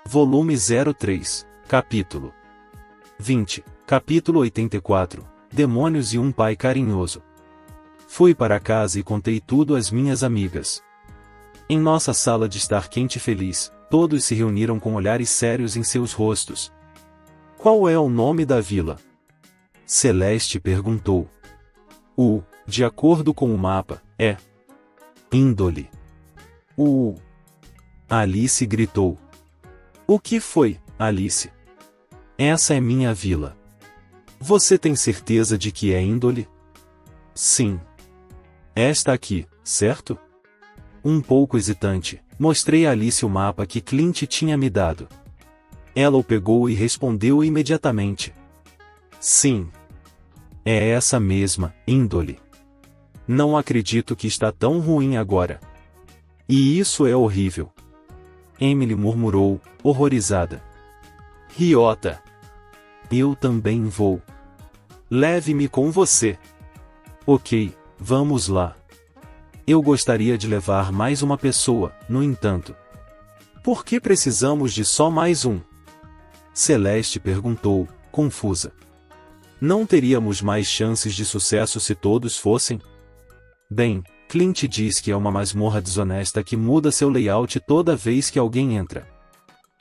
Volume 03, Capítulo 20, Capítulo 84, Demônios e um Pai Carinhoso. Fui para casa e contei tudo às minhas amigas. Em nossa sala de estar quente e feliz, todos se reuniram com olhares sérios em seus rostos. Qual é o nome da vila? Celeste perguntou. De acordo com o mapa, é Índole. Alice gritou. O que foi, Alice? Essa é minha vila. Você tem certeza de que é Índole? Sim. Esta aqui, certo? Um pouco hesitante, mostrei a Alice o mapa que Clint tinha me dado. Ela o pegou e respondeu imediatamente. Sim. É essa mesma, Índole. Não acredito que está tão ruim agora. E isso é horrível. Emily murmurou, horrorizada. Riota. Eu também vou. Leve-me com você. Ok, vamos lá. Eu gostaria de levar mais uma pessoa, no entanto. Por que precisamos de só mais um? Celeste perguntou, confusa. Não teríamos mais chances de sucesso se todos fossem? Bem, Clint diz que é uma masmorra desonesta que muda seu layout toda vez que alguém entra.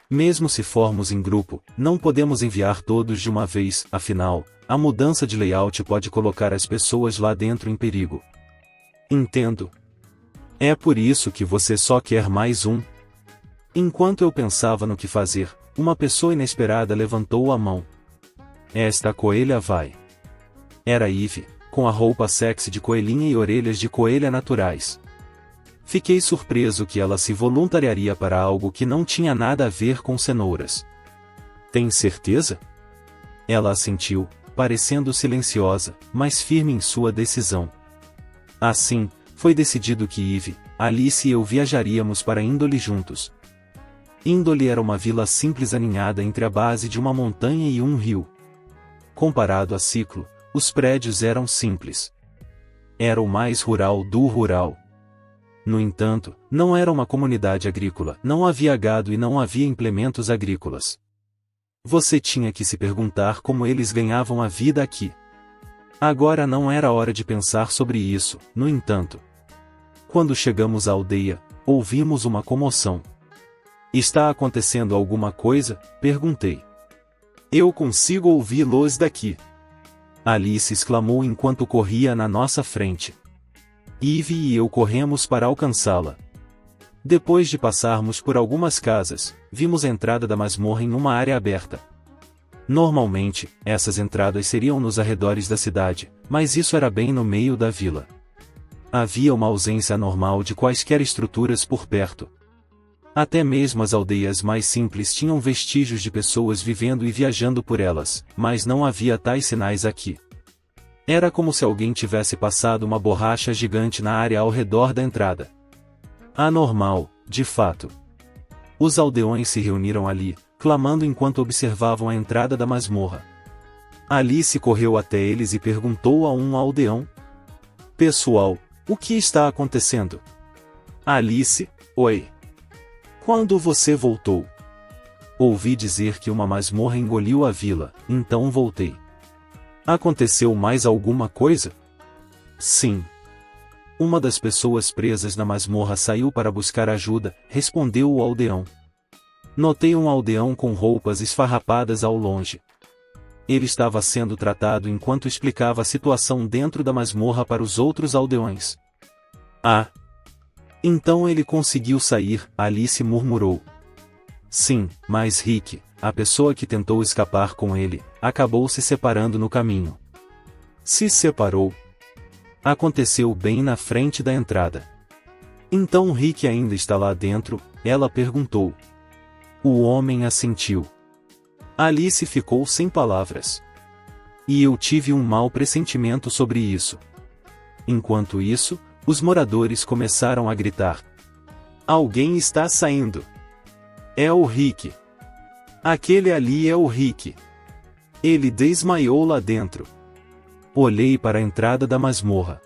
Mesmo se formos em grupo, não podemos enviar todos de uma vez, afinal, a mudança de layout pode colocar as pessoas lá dentro em perigo. Entendo. É por isso que você só quer mais um? Enquanto eu pensava no que fazer, uma pessoa inesperada levantou a mão. Esta coelha vai. Era Eve, com a roupa sexy de coelhinha e orelhas de coelha naturais. Fiquei surpreso que ela se voluntariaria para algo que não tinha nada a ver com cenouras. Tem certeza? Ela assentiu, parecendo silenciosa, mas firme em sua decisão. Assim, foi decidido que Eve, Alice e eu viajaríamos para Índole juntos. Índole era uma vila simples aninhada entre a base de uma montanha e um rio. Comparado a Ciclo, os prédios eram simples. Era o mais rural do rural. No entanto, não era uma comunidade agrícola, não havia gado e não havia implementos agrícolas. Você tinha que se perguntar como eles ganhavam a vida aqui. Agora não era hora de pensar sobre isso, no entanto. Quando chegamos à aldeia, ouvimos uma comoção. Está acontecendo alguma coisa? Perguntei. Eu consigo ouvi-los daqui. Alice exclamou enquanto corria na nossa frente. Eve e eu corremos para alcançá-la. Depois de passarmos por algumas casas, vimos a entrada da masmorra em uma área aberta. Normalmente, essas entradas seriam nos arredores da cidade, mas isso era bem no meio da vila. Havia uma ausência anormal de quaisquer estruturas por perto. Até mesmo as aldeias mais simples tinham vestígios de pessoas vivendo e viajando por elas, mas não havia tais sinais aqui. Era como se alguém tivesse passado uma borracha gigante na área ao redor da entrada. Anormal, de fato. Os aldeões se reuniram ali, clamando enquanto observavam a entrada da masmorra. Alice correu até eles e perguntou a um aldeão. Pessoal, o que está acontecendo? Alice, oi. Quando você voltou? Ouvi dizer que uma masmorra engoliu a vila, então voltei. Aconteceu mais alguma coisa? Sim. Uma das pessoas presas na masmorra saiu para buscar ajuda, respondeu o aldeão. Notei um aldeão com roupas esfarrapadas ao longe. Ele estava sendo tratado enquanto explicava a situação dentro da masmorra para os outros aldeões. Ah! Então ele conseguiu sair, Alice murmurou. Sim, mas Rick, a pessoa que tentou escapar com ele, acabou se separando no caminho. Se separou? Aconteceu bem na frente da entrada. Então Rick ainda está lá dentro? Ela perguntou. O homem assentiu. Alice ficou sem palavras. E eu tive um mau pressentimento sobre isso. Enquanto isso, os moradores começaram a gritar. Alguém está saindo. É o Rick. Aquele ali é o Rick. Ele desmaiou lá dentro. Olhei para a entrada da masmorra.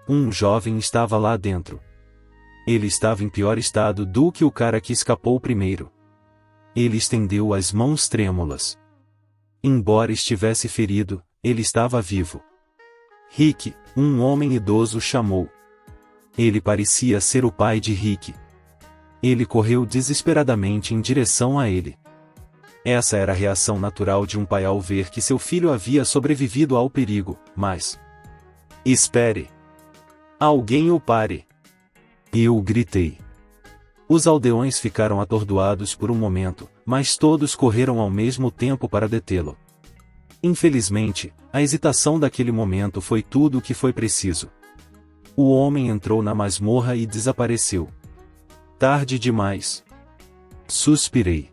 Um jovem estava lá dentro. Ele estava em pior estado do que o cara que escapou primeiro. Ele estendeu as mãos trêmulas. Embora estivesse ferido, ele estava vivo. Rick, um homem idoso, chamou. Ele parecia ser o pai de Rick. Ele correu desesperadamente em direção a ele. Essa era a reação natural de um pai ao ver que seu filho havia sobrevivido ao perigo, mas... Espere! Alguém o pare! Eu gritei. Os aldeões ficaram atordoados por um momento, mas todos correram ao mesmo tempo para detê-lo. Infelizmente, a hesitação daquele momento foi tudo o que foi preciso. O homem entrou na masmorra e desapareceu. Tarde demais. Suspirei.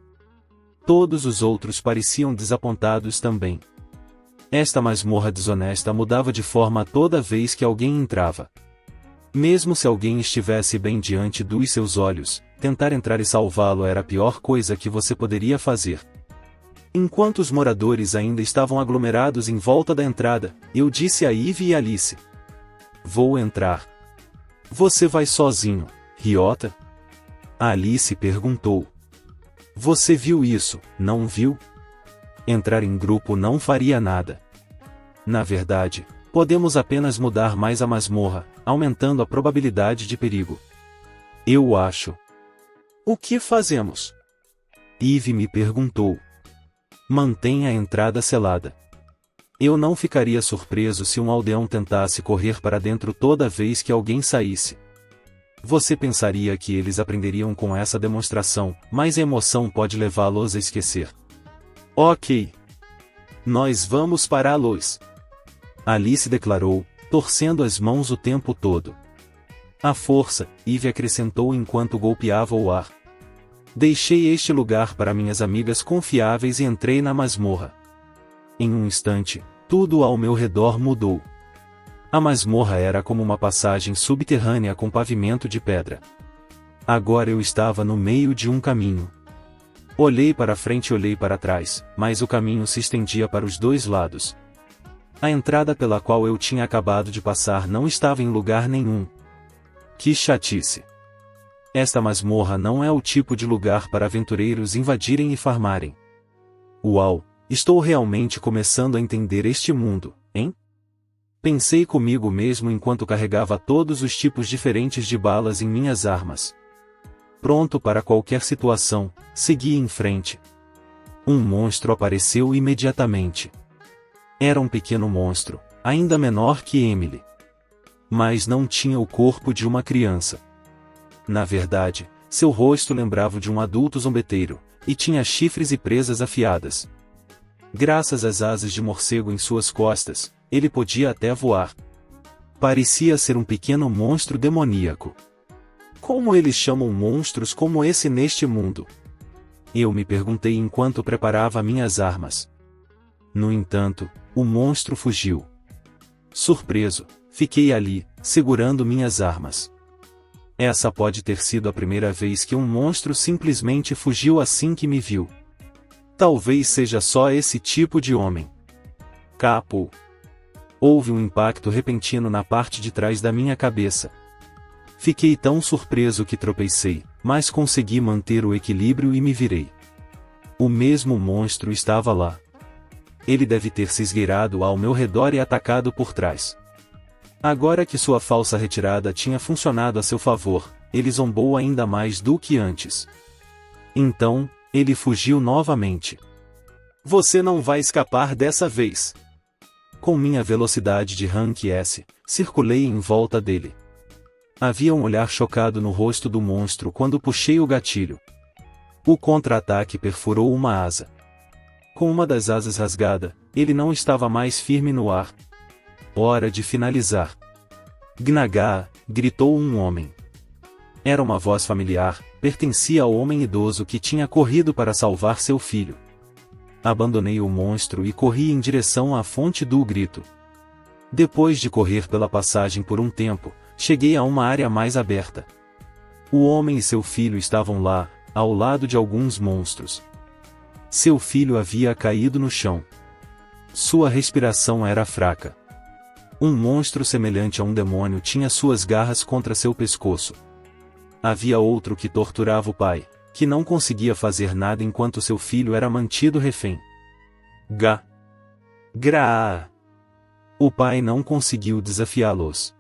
Todos os outros pareciam desapontados também. Esta masmorra desonesta mudava de forma toda vez que alguém entrava. Mesmo se alguém estivesse bem diante dos seus olhos, tentar entrar e salvá-lo era a pior coisa que você poderia fazer. Enquanto os moradores ainda estavam aglomerados em volta da entrada, eu disse a Ivy e Alice: Vou entrar. Você vai sozinho, Ryota? A Alice perguntou. Você viu isso, não viu? Entrar em grupo não faria nada. Na verdade, podemos apenas mudar mais a masmorra, aumentando a probabilidade de perigo. Eu acho. O que fazemos? Ivy me perguntou. Mantenha a entrada selada. Eu não ficaria surpreso se um aldeão tentasse correr para dentro toda vez que alguém saísse. Você pensaria que eles aprenderiam com essa demonstração, mas a emoção pode levá-los a esquecer. Ok. Nós vamos pará-los. Alice declarou, torcendo as mãos o tempo todo. A força, Ivy acrescentou enquanto golpeava o ar. Deixei este lugar para minhas amigas confiáveis e entrei na masmorra. Em um instante, tudo ao meu redor mudou. A masmorra era como uma passagem subterrânea com pavimento de pedra. Agora eu estava no meio de um caminho. Olhei para frente e olhei para trás, mas o caminho se estendia para os dois lados. A entrada pela qual eu tinha acabado de passar não estava em lugar nenhum. Que chatice! Esta masmorra não é o tipo de lugar para aventureiros invadirem e farmarem. Uau, estou realmente começando a entender este mundo, hein? Pensei comigo mesmo enquanto carregava todos os tipos diferentes de balas em minhas armas. Pronto para qualquer situação, segui em frente. Um monstro apareceu imediatamente. Era um pequeno monstro, ainda menor que Emily. Mas não tinha o corpo de uma criança. Na verdade, seu rosto lembrava de um adulto zombeteiro, e tinha chifres e presas afiadas. Graças às asas de morcego em suas costas, ele podia até voar. Parecia ser um pequeno monstro demoníaco. Como eles chamam monstros como esse neste mundo? Eu me perguntei enquanto preparava minhas armas. No entanto, o monstro fugiu. Surpreso, fiquei ali, segurando minhas armas. Essa pode ter sido a primeira vez que um monstro simplesmente fugiu assim que me viu. Talvez seja só esse tipo de homem. Capo. Houve um impacto repentino na parte de trás da minha cabeça. Fiquei tão surpreso que tropecei, mas consegui manter o equilíbrio e me virei. O mesmo monstro estava lá. Ele deve ter se esgueirado ao meu redor e atacado por trás. Agora que sua falsa retirada tinha funcionado a seu favor, ele zombou ainda mais do que antes. Então, ele fugiu novamente. Você não vai escapar dessa vez. Com minha velocidade de rank S, circulei em volta dele. Havia um olhar chocado no rosto do monstro quando puxei o gatilho. O contra-ataque perfurou uma asa. Com uma das asas rasgada, ele não estava mais firme no ar. Hora de finalizar. Gnagaa, gritou um homem. Era uma voz familiar, pertencia ao homem idoso que tinha corrido para salvar seu filho. Abandonei o monstro e corri em direção à fonte do grito. Depois de correr pela passagem por um tempo, cheguei a uma área mais aberta. O homem e seu filho estavam lá, ao lado de alguns monstros. Seu filho havia caído no chão. Sua respiração era fraca. Um monstro semelhante a um demônio tinha suas garras contra seu pescoço. Havia outro que torturava o pai, que não conseguia fazer nada enquanto seu filho era mantido refém. Gra. O pai não conseguiu desafiá-los.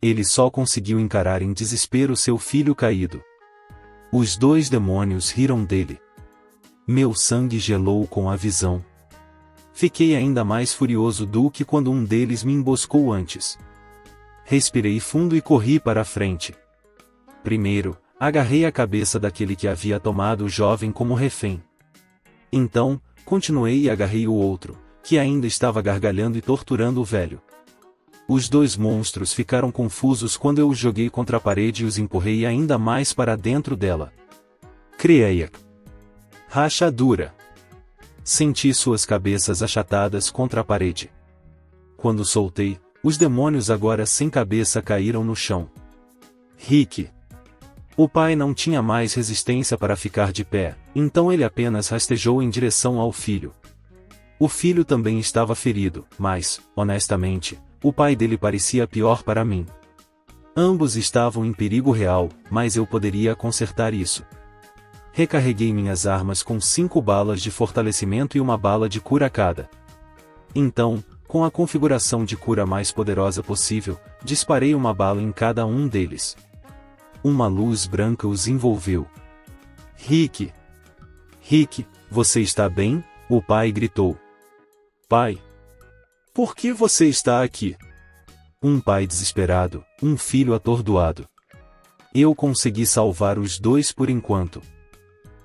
Ele só conseguiu encarar em desespero seu filho caído. Os dois demônios riram dele. Meu sangue gelou com a visão. Fiquei ainda mais furioso do que quando um deles me emboscou antes. Respirei fundo e corri para a frente. Primeiro, agarrei a cabeça daquele que havia tomado o jovem como refém. Então, continuei e agarrei o outro, que ainda estava gargalhando e torturando o velho. Os dois monstros ficaram confusos quando eu os joguei contra a parede e os empurrei ainda mais para dentro dela. Criei rachadura. Senti suas cabeças achatadas contra a parede. Quando soltei, os demônios agora sem cabeça caíram no chão. Rick. O pai não tinha mais resistência para ficar de pé, então ele apenas rastejou em direção ao filho. O filho também estava ferido, mas, honestamente, o pai dele parecia pior para mim. Ambos estavam em perigo real, mas eu poderia consertar isso. Recarreguei minhas armas com 5 balas de fortalecimento e uma bala de cura cada. Então, com a configuração de cura mais poderosa possível, disparei uma bala em cada um deles. Uma luz branca os envolveu. Rick! Rick, você está bem? O pai gritou. Pai! Por que você está aqui? Um pai desesperado, um filho atordoado. Eu consegui salvar os dois por enquanto.